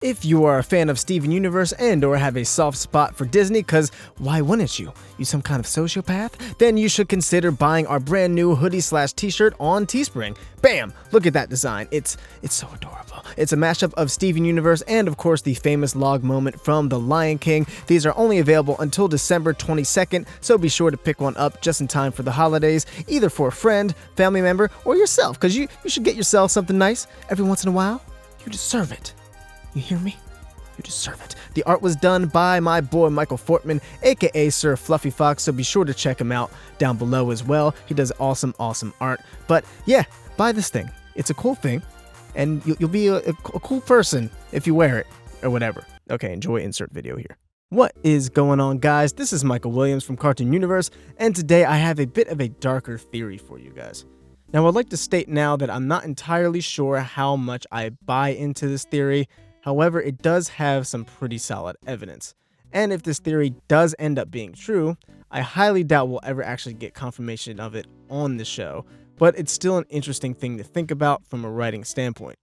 If you are a fan of Steven Universe and or have a soft spot for Disney, cause why wouldn't you? You some kind of sociopath? Then you should consider buying our brand new hoodie / t-shirt on Teespring. Bam! Look at that design. It's so adorable. It's a mashup of Steven Universe and of course the famous log moment from The Lion King. These are only available until December 22nd, so be sure to pick one up just in time for the holidays, either for a friend, family member, or yourself, cause you should get yourself something nice every once in a while. You deserve it. You hear me? You deserve it. The art was done by my boy Michael Fortman, aka Sir Fluffy Fox, so be sure to check him out down below as well. He does awesome art. But yeah, buy this thing. It's a cool thing, and you'll be a cool person if you wear it, or whatever. Okay, enjoy insert video here. What is going on, guys? This is Michael Williams from Cartoon Universe, and today I have a bit of a darker theory for you guys. Now, I'd like to state now that I'm not entirely sure how much I buy into this theory. However, it does have some pretty solid evidence. And if this theory does end up being true, I highly doubt we'll ever actually get confirmation of it on the show, but it's still an interesting thing to think about from a writing standpoint.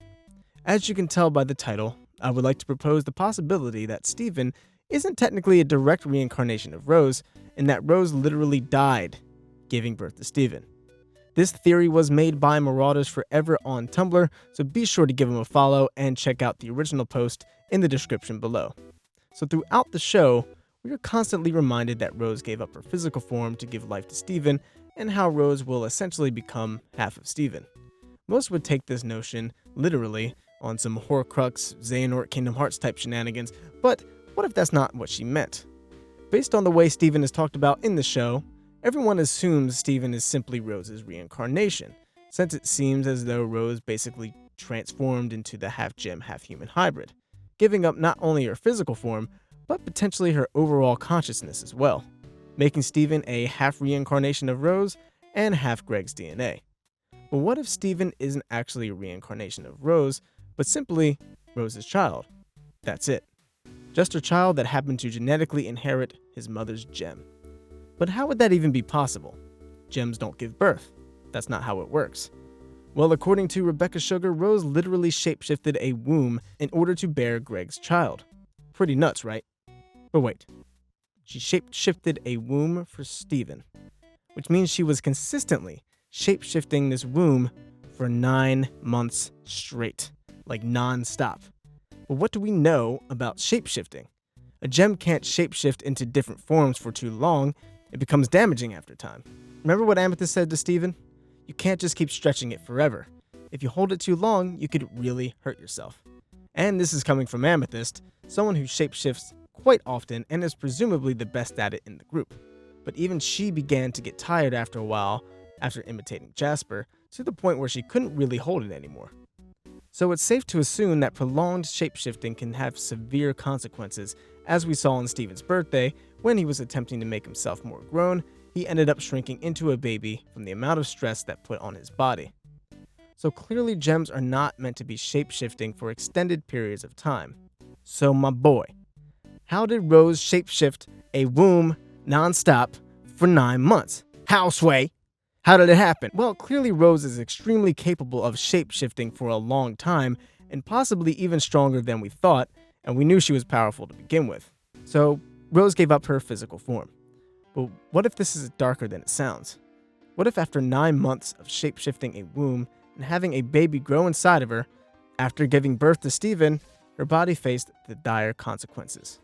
As you can tell by the title, I would like to propose the possibility that Steven isn't technically a direct reincarnation of Rose, and that Rose literally died giving birth to Steven. This theory was made by Marauders Forever on Tumblr, so be sure to give him a follow and check out the original post in the description below. So throughout the show, we are constantly reminded that Rose gave up her physical form to give life to Steven, and how Rose will essentially become half of Steven. Most would take this notion literally on some Horcrux, Xehanort Kingdom Hearts type shenanigans, but what if that's not what she meant? Based on the way Steven is talked about in the show, everyone assumes Steven is simply Rose's reincarnation, since it seems as though Rose basically transformed into the half-gem, half-human hybrid, giving up not only her physical form, but potentially her overall consciousness as well, making Steven a half-reincarnation of Rose and half Greg's DNA. But what if Steven isn't actually a reincarnation of Rose, but simply Rose's child? That's it. Just her child that happened to genetically inherit his mother's gem. But how would that even be possible? Gems don't give birth. That's not how it works. Well, according to Rebecca Sugar, Rose literally shapeshifted a womb in order to bear Greg's child. Pretty nuts, right? But wait. She shapeshifted a womb for Steven, which means she was consistently shapeshifting this womb for 9 months straight, like non-stop. But what do we know about shapeshifting? A gem can't shapeshift into different forms for too long. It becomes damaging after time. Remember what Amethyst said to Steven? You can't just keep stretching it forever. If you hold it too long, you could really hurt yourself. And this is coming from Amethyst, someone who shapeshifts quite often and is presumably the best at it in the group. But even she began to get tired after a while, after imitating Jasper, to the point where she couldn't really hold it anymore. So it's safe to assume that prolonged shapeshifting can have severe consequences, as we saw on Steven's birthday, when he was attempting to make himself more grown, he ended up shrinking into a baby from the amount of stress that put on his body. So clearly gems are not meant to be shapeshifting for extended periods of time. So my boy, how did Rose shapeshift a womb non-stop for 9 months? How, Sway? How did it happen? Well, clearly Rose is extremely capable of shapeshifting for a long time, and possibly even stronger than we thought, and we knew she was powerful to begin with. So Rose gave up her physical form. But what if this is darker than it sounds? What if after 9 months of shapeshifting a womb and having a baby grow inside of her, after giving birth to Steven, her body faced the dire consequences?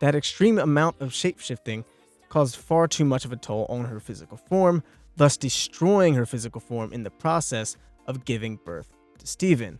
That extreme amount of shapeshifting caused far too much of a toll on her physical form, thus destroying her physical form in the process of giving birth to Steven.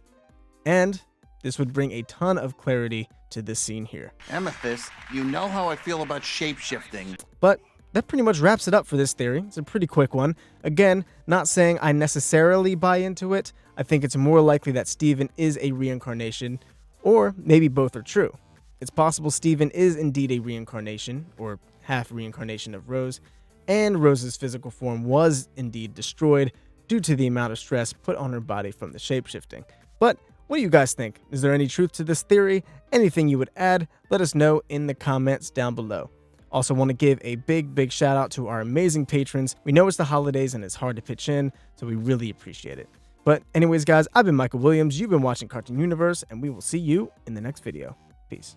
And this would bring a ton of clarity to this scene here. Amethyst, you know how I feel about shape-shifting. But that pretty much wraps it up for this theory. It's a pretty quick one. Again, not saying I necessarily buy into it. I think it's more likely that Steven is a reincarnation, or maybe both are true. It's possible Steven is indeed a reincarnation, or half reincarnation of Rose, and Rose's physical form was indeed destroyed due to the amount of stress put on her body from the shapeshifting. But what do you guys think? Is there any truth to this theory? Anything you would add? Let us know in the comments down below. Also want to give a big shout out to our amazing patrons. We know it's the holidays and it's hard to pitch in, so we really appreciate it. But anyways, guys, I've been Michael Williams. You've been watching Cartoon Universe, and we will see you in the next video. Peace.